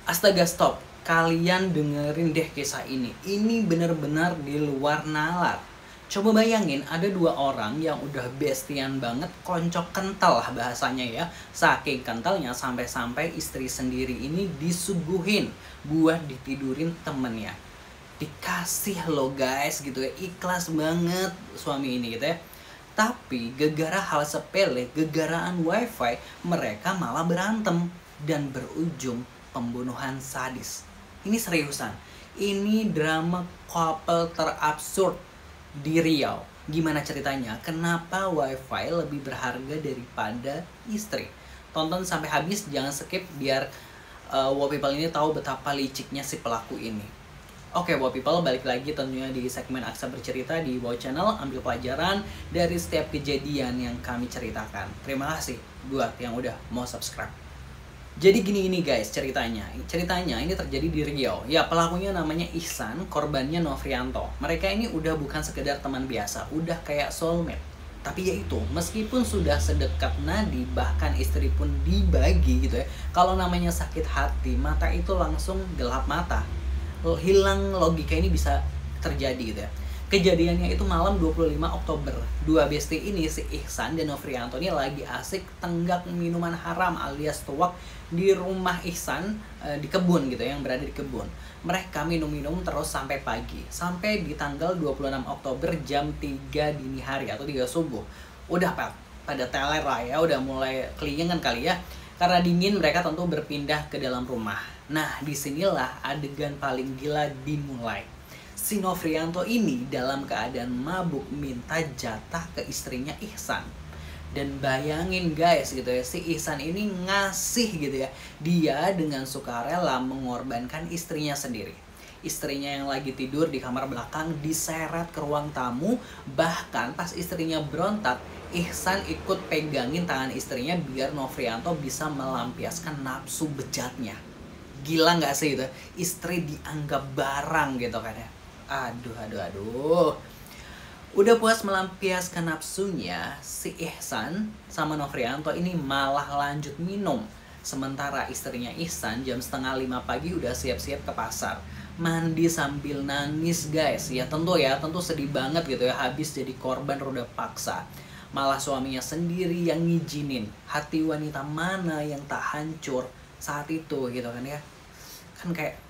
Astaga, stop. Kalian dengerin deh kisah ini. Ini bener-bener di luar nalar. Coba bayangin ada dua orang yang udah bestian banget, koncok kental lah bahasanya ya. Saking kentalnya sampai-sampai istri sendiri ini disuguhin buat ditidurin temennya. Dikasih lo guys gitu ya, ikhlas banget suami ini gitu ya. Tapi gegara hal sepele, gegaraan wifi, mereka malah berantem dan berujung pembunuhan sadis. Ini seriusan. Ini drama couple terabsurd di Riau. Gimana ceritanya? Kenapa wifi lebih berharga daripada istri? Tonton sampai habis, jangan skip biar Wow People ini tahu betapa liciknya si pelaku ini. Oke, Wow People, balik lagi tentunya di segmen Aksa Bercerita di Wow Channel. Ambil pelajaran dari setiap kejadian yang kami ceritakan. Terima kasih buat yang udah mau subscribe. Jadi gini guys ceritanya. Ceritanya ini terjadi di Riau. Ya, pelakunya namanya Ihsan, korbannya Nofrianto. Mereka ini udah bukan sekedar teman biasa, udah kayak soulmate. Tapi ya itu, meskipun sudah sedekat nadi, bahkan istri pun dibagi gitu ya. Kalau namanya sakit hati, mata itu langsung gelap mata. Hilang logika ini bisa terjadi gitu ya. Kejadiannya itu malam 25 Oktober. Dua bestie ini, si Ihsan dan Nofrianto ini lagi asik tenggak minuman haram alias tuak di rumah Ihsan, di kebun gitu ya, yang berada di kebun. Mereka minum-minum terus sampai pagi. Sampai di tanggal 26 Oktober jam 3 dini hari atau 3 subuh. Udah pada teler lah ya, udah mulai kelingan kali ya. Karena dingin, mereka tentu berpindah ke dalam rumah. Nah, disinilah adegan paling gila dimulai. Si Nofrianto ini dalam keadaan mabuk minta jatah ke istrinya Ihsan. Dan bayangin guys gitu ya, si Ihsan ini ngasih gitu ya. Dia dengan sukarela mengorbankan istrinya sendiri. Istrinya yang lagi tidur di kamar belakang diseret ke ruang tamu. Bahkan pas istrinya berontak, Ihsan ikut pegangin tangan istrinya biar Nofrianto bisa melampiaskan nafsu bejatnya. Gila nggak sih itu? Istri dianggap barang gitu kan ya. Aduh. Udah puas melampiaskan nafsunya, si Ihsan sama Nofrianto ini malah lanjut minum. Sementara istrinya Ihsan jam 4:30 pagi udah siap-siap ke pasar. Mandi sambil nangis guys. Ya tentu sedih banget gitu ya, habis jadi korban roda paksa. Malah suaminya sendiri yang ngizinin. Hati wanita mana yang tak hancur saat itu gitu kan ya. Kan kayak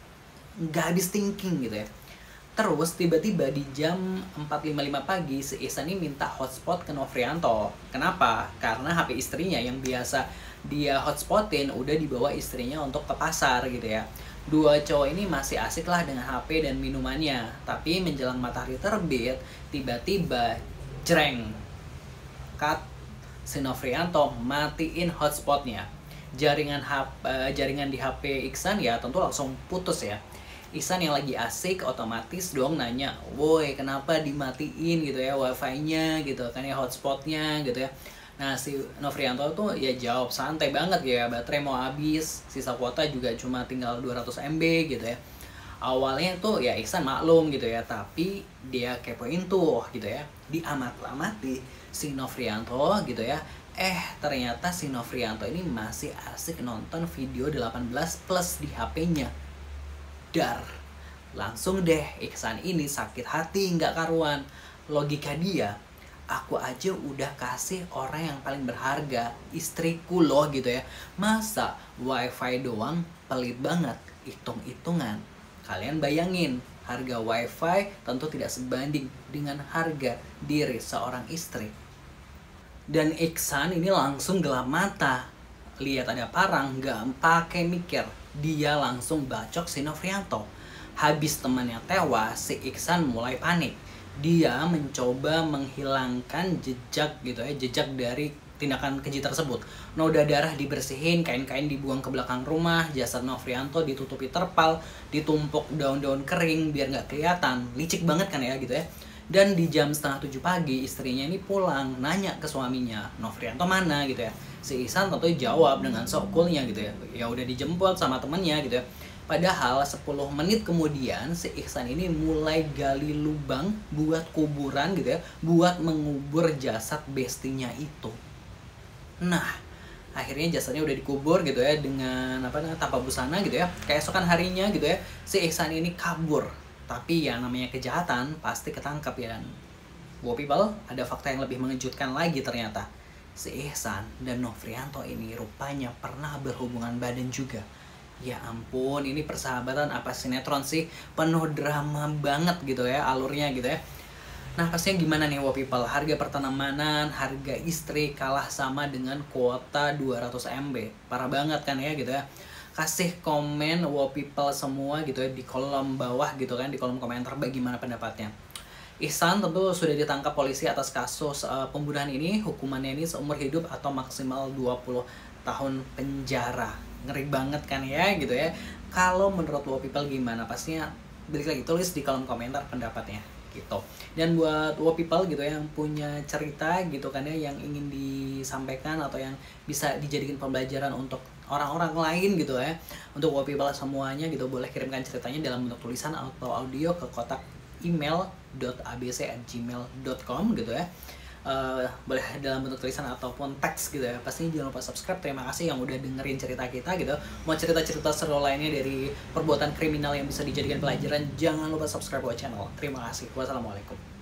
nggak habis thinking gitu ya. Terus tiba-tiba di jam 4:55 pagi si Ihsan ini minta hotspot ke Nofrianto. Kenapa? Karena HP istrinya yang biasa dia hotspotin udah dibawa istrinya untuk ke pasar gitu ya. Dua cowok ini masih asik lah dengan HP dan minumannya. Tapi menjelang matahari terbit, tiba-tiba jreng. Cut. Si Nofrianto matiin hotspotnya. Jaringan di HP Ihsan ya tentu langsung putus ya. Ihsan yang lagi asik otomatis dong nanya, woi kenapa dimatiin gitu ya wifi-nya gitu kan ya, hotspotnya gitu ya. Nah si Nofrianto tuh ya jawab santai banget ya, baterai mau habis, sisa kuota juga cuma tinggal 200 MB gitu ya. Awalnya tuh ya Ihsan maklum gitu ya, tapi dia kepoin tuh gitu ya, diamat-amati si Nofrianto gitu ya. Ternyata si Nofrianto ini masih asik nonton video 18 plus di HP-nya. Dar, langsung deh Ihsan ini sakit hati nggak karuan. Logika dia, aku aja udah kasih orang yang paling berharga, istriku loh gitu ya. Masa wifi doang pelit banget, hitung-hitungan. Kalian bayangin, harga wifi tentu tidak sebanding dengan harga diri seorang istri. Dan Ihsan ini langsung gelap mata. Lihat ada parang, nggak pakai mikir. Dia langsung bacok si Nofrianto. Habis temannya tewas, si Ihsan mulai panik. Dia mencoba menghilangkan jejak gitu ya, jejak dari tindakan keji tersebut. Noda darah dibersihin, kain-kain dibuang ke belakang rumah, jasad Nofrianto ditutupi terpal, ditumpuk daun-daun kering biar nggak kelihatan. Licik banget kan ya gitu ya. Dan di jam 6:30 pagi istrinya ini pulang, nanya ke suaminya, Nofrianto mana gitu ya. Si Ihsan tentu jawab dengan sok coolnya gitu ya, ya udah dijemput sama temennya gitu ya. Padahal 10 menit kemudian si Ihsan ini mulai gali lubang buat kuburan gitu ya, buat mengubur jasad bestinya itu. Nah, akhirnya jasadnya udah dikubur gitu ya dengan apa namanya tanpa busana gitu ya. Keesokan harinya gitu ya si Ihsan ini kabur, tapi ya namanya kejahatan pasti ketangkap ya. Dan wow people, ada fakta yang lebih mengejutkan lagi ternyata. Si Ihsan dan Nofrianto ini rupanya pernah berhubungan badan juga. Ya ampun, ini persahabatan apa sinetron sih? Penuh drama banget gitu ya alurnya gitu ya. Nah pastinya gimana nih wow people, harga pertemanan, harga istri kalah sama dengan kuota 200 MB. Parah banget kan ya gitu ya. Kasih komen wow people semua gitu ya di kolom bawah gitu kan, di kolom komentar bagaimana pendapatnya. Ihsan tentu sudah ditangkap polisi atas kasus pembunuhan ini. Hukumannya ini seumur hidup atau maksimal 20 tahun penjara. Ngeri banget kan ya gitu ya. Kalau menurut wow people gimana? Pastinya balik lagi tulis di kolom komentar pendapatnya gitu. Dan buat wow people gitu ya yang punya cerita gitu kan ya yang ingin disampaikan atau yang bisa dijadikan pembelajaran untuk orang-orang lain gitu ya. Untuk wow people semuanya gitu boleh kirimkan ceritanya dalam bentuk tulisan atau audio ke kotak email.abc@gmail.com gitu ya. Boleh dalam bentuk tulisan ataupun teks gitu ya. Pastinya jangan lupa subscribe. Terima kasih yang udah dengerin cerita kita gitu. Mau cerita-cerita seru lainnya dari perbuatan kriminal yang bisa dijadikan pelajaran, jangan lupa subscribe channel. Terima kasih. Wassalamualaikum.